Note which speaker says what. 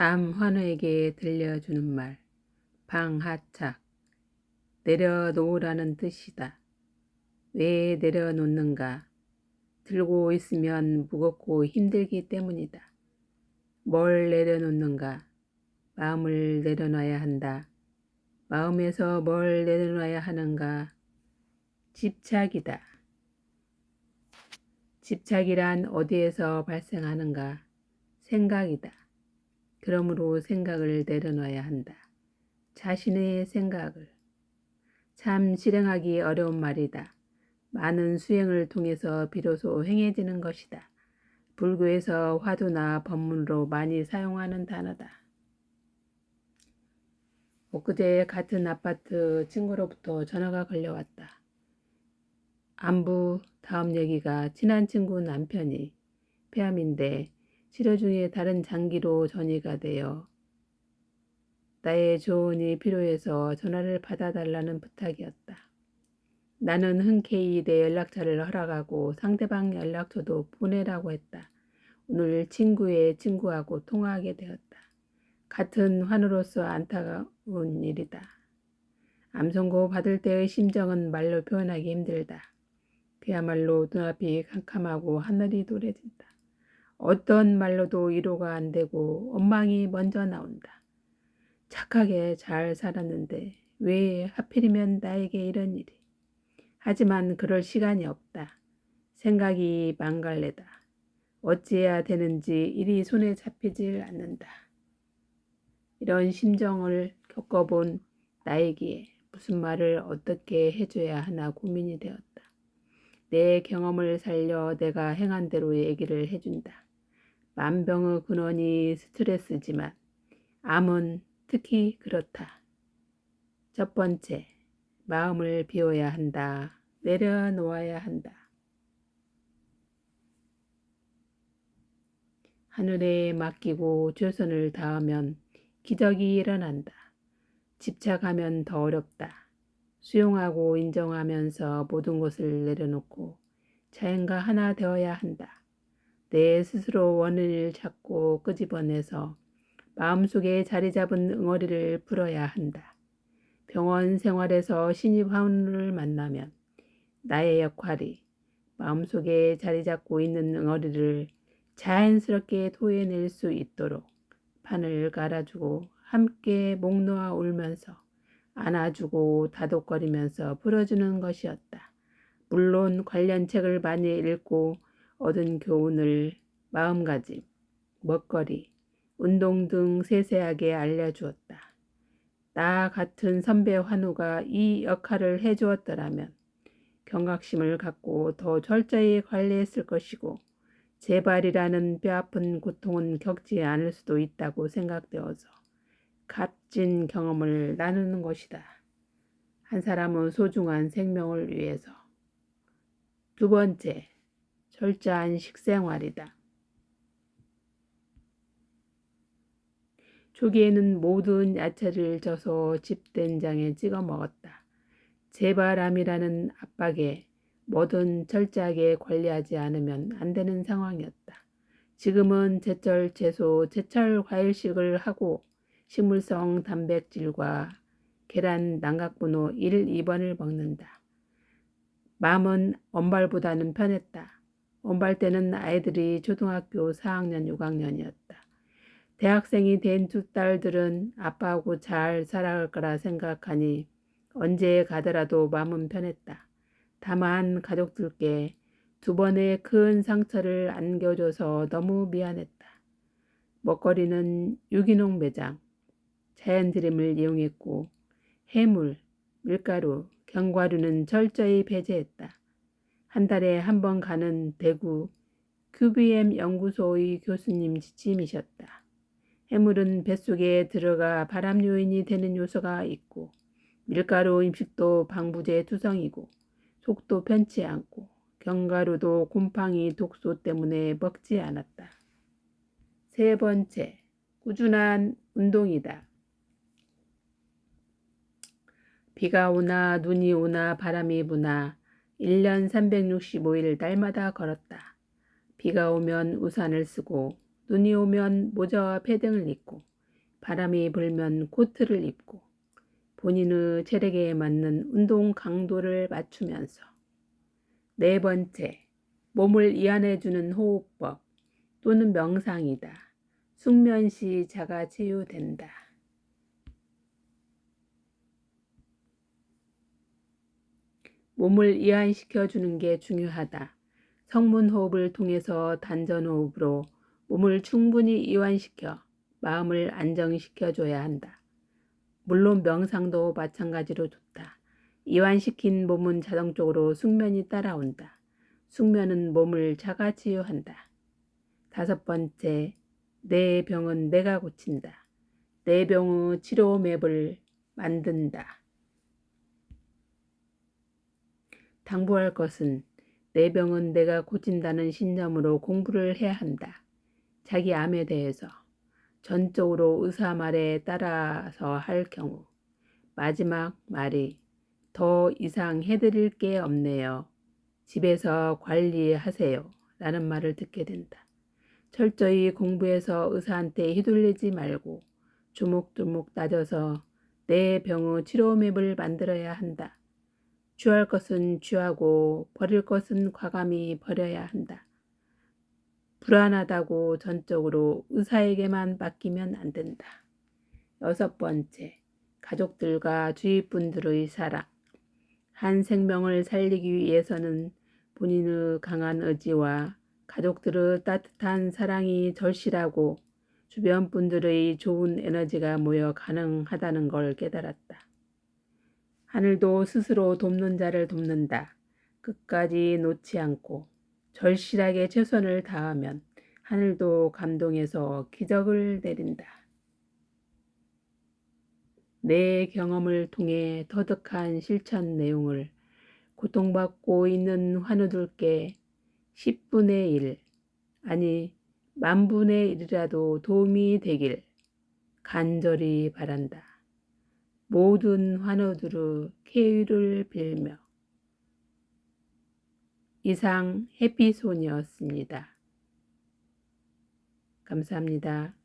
Speaker 1: 암환우에게 들려주는 말, 방하착, 내려놓으라는 뜻이다. 왜 내려놓는가? 들고 있으면 무겁고 힘들기 때문이다. 뭘 내려놓는가? 마음을 내려놔야 한다. 마음에서 뭘 내려놔야 하는가? 집착이다. 집착이란 어디에서 발생하는가? 생각이다. 그러므로 생각을 내려놔야 한다. 자신의 생각을. 참 실행하기 어려운 말이다. 많은 수행을 통해서 비로소 행해지는 것이다. 불교에서 화두나 법문으로 많이 사용하는 단어다. 엊그제 같은 아파트 친구로부터 전화가 걸려왔다. 안부 다음 얘기가 친한 친구 남편이 폐암인데 치료 중에 다른 장기로 전이가 되어 나의 조언이 필요해서 전화를 받아달라는 부탁이었다. 나는 흔쾌히 내 연락처를 허락하고 상대방 연락처도 보내라고 했다. 오늘 친구의 친구하고 통화하게 되었다. 같은 환우로서 안타까운 일이다. 암 선고 받을 때의 심정은 말로 표현하기 힘들다. 그야말로 눈앞이 캄캄하고 하늘이 노래진다. 어떤 말로도 위로가 안 되고 원망이 먼저 나온다. 착하게 잘 살았는데 왜 하필이면 나에게 이런 일이. 하지만 그럴 시간이 없다. 생각이 망갈래다. 어찌해야 되는지 일이 손에 잡히질 않는다. 이런 심정을 겪어본 나에게 무슨 말을 어떻게 해줘야 하나 고민이 되었다. 내 경험을 살려 내가 행한 대로 얘기를 해준다. 만병의 근원이 스트레스지만 암은 특히 그렇다. 첫 번째, 마음을 비워야 한다. 내려놓아야 한다. 하늘에 맡기고 최선을 다하면 기적이 일어난다. 집착하면 더 어렵다. 수용하고 인정하면서 모든 것을 내려놓고 자연과 하나 되어야 한다. 내 스스로 원인을 찾고 끄집어내서 마음속에 자리 잡은 응어리를 풀어야 한다. 병원 생활에서 신입 환우를 만나면 나의 역할이 마음속에 자리 잡고 있는 응어리를 자연스럽게 토해낼 수 있도록 판을 깔아주고 함께 목 놓아 울면서 안아주고 다독거리면서 풀어주는 것이었다. 물론 관련 책을 많이 읽고 얻은 교훈을 마음가짐, 먹거리, 운동 등 세세하게 알려주었다. 나 같은 선배 환우가 이 역할을 해주었더라면 경각심을 갖고 더 철저히 관리했을 것이고 재발이라는 뼈아픈 고통은 겪지 않을 수도 있다고 생각되어서 값진 경험을 나누는 것이다. 한 사람은 소중한 생명을 위해서. 두 번째, 철저한 식생활이다. 초기에는 모든 야채를 쪄서 집된장에 찍어 먹었다. 재발암이라는 압박에 뭐든 철저하게 관리하지 않으면 안 되는 상황이었다. 지금은 제철 채소, 제철 과일식을 하고 식물성 단백질과 계란 남각분호 1, 2번을 먹는다. 마음은 원발보다는 편했다. 원발 때는 아이들이 초등학교 4학년, 6학년이었다. 대학생이 된 두 딸들은 아빠하고 잘 살아갈 거라 생각하니 언제 가더라도 마음은 편했다. 다만 가족들께 두 번의 큰 상처를 안겨줘서 너무 미안했다. 먹거리는 유기농 매장, 자연드림을 이용했고 해물, 밀가루, 견과류는 철저히 배제했다. 한 달에 한 번 가는 대구 QBM 연구소의 교수님 지침이셨다. 해물은 뱃속에 들어가 발암 요인이 되는 요소가 있고 밀가루 음식도 방부제 투성이고 속도 편치 않고 견과류도 곰팡이 독소 때문에 먹지 않았다. 세 번째, 꾸준한 운동이다. 비가 오나 눈이 오나 바람이 부나 1년 365일 날마다 걸었다. 비가 오면 우산을 쓰고 눈이 오면 모자와 패딩을 입고 바람이 불면 코트를 입고 본인의 체력에 맞는 운동 강도를 맞추면서. 네 번째, 몸을 이완해주는 호흡법 또는 명상이다. 숙면 시 자가 치유된다. 몸을 이완시켜주는 게 중요하다. 성문호흡을 통해서 단전호흡으로 몸을 충분히 이완시켜 마음을 안정시켜줘야 한다. 물론 명상도 마찬가지로 좋다. 이완시킨 몸은 자동적으로 숙면이 따라온다. 숙면은 몸을 자가치유한다. 다섯 번째, 내 병은 내가 고친다. 내 병의 치료 맵을 만든다. 당부할 것은 내 병은 내가 고친다는 신념으로 공부를 해야 한다. 자기 암에 대해서 전적으로 의사 말에 따라서 할 경우 마지막 말이 더 이상 해드릴 게 없네요. 집에서 관리하세요. 라는 말을 듣게 된다. 철저히 공부해서 의사한테 휘둘리지 말고 조목조목 따져서 내 병의 치료맵을 만들어야 한다. 취할 것은 취하고 버릴 것은 과감히 버려야 한다. 불안하다고 전적으로 의사에게만 맡기면 안 된다. 여섯 번째, 가족들과 주위 분들의 사랑. 한 생명을 살리기 위해서는 본인의 강한 의지와 가족들의 따뜻한 사랑이 절실하고 주변 분들의 좋은 에너지가 모여 가능하다는 걸 깨달았다. 하늘도 스스로 돕는 자를 돕는다. 끝까지 놓지 않고 절실하게 최선을 다하면 하늘도 감동해서 기적을 내린다. 내 경험을 통해 터득한 실천 내용을 고통받고 있는 환우들께 10분의 1, 아니 만분의 1이라도 도움이 되길 간절히 바란다. 모든 환우들의 쾌유를 빌며. 이상 해피손이었습니다. 감사합니다.